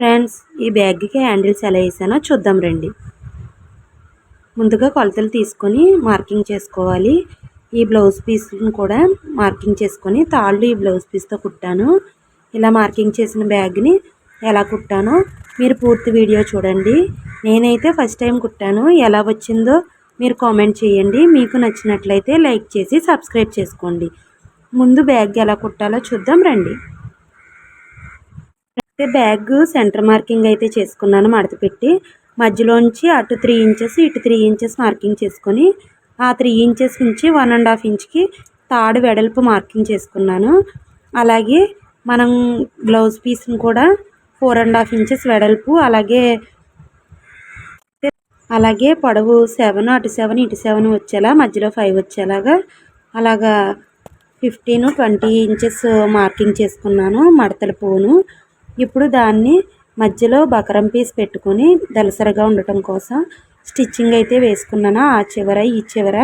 Friends, ఈ బ్యాగ్కి handles ఎలా వేసానో చూద్దాం రండి. ముందుగా కొలతలు తీసుకొని మార్కింగ్ చేసుకోవాలి. ఈ బ్లౌజ్ పీస్ని కూడా మార్కింగ్ చేసుకొని తాళ్ళు ఈ బ్లౌజ్ పీస్తో కుట్టాను. ఇలా మార్కింగ్ చేసిన బ్యాగ్ని ఎలా కుట్టానో మీరు పూర్తి వీడియో చూడండి. నేనైతే ఫస్ట్ టైం కుట్టాను. ఎలా వచ్చిందో మీరు కామెంట్ చేయండి. మీకు నచ్చినట్లయితే లైక్ చేసి సబ్స్క్రైబ్ చేసుకోండి. ముందు బ్యాగ్ ఎలా కుట్టాలో చూద్దాం రండి. బ్యాగ్ సెంటర్ మార్కింగ్ అయితే చేసుకున్నాను. మడత పెట్టి మధ్యలోంచి అటు 3 ఇంచెస్ ఇటు 3 ఇంచెస్ మార్కింగ్ చేసుకొని ఆ 3 ఇంచెస్ నుంచి 1.5 ఇంచ్కి తాడు వెడల్పు మార్కింగ్ చేసుకున్నాను. అలాగే మనం బ్లౌజ్ పీస్ని కూడా 4.5 ఇంచెస్ వెడల్పు అలాగే పొడవు 7 అటు 7 ఇటు 7 వచ్చేలా మధ్యలో 5 వచ్చేలాగా అలాగా 15-20 ఇంచెస్ మార్కింగ్ చేసుకున్నాను మడతల పోను. ఇప్పుడు దాన్ని మధ్యలో బకరం పీస్ పెట్టుకొని దలసరగా ఉండటం కోసం స్టిచ్చింగ్ అయితే వేసుకున్నాను. ఆ చివర ఈ చివర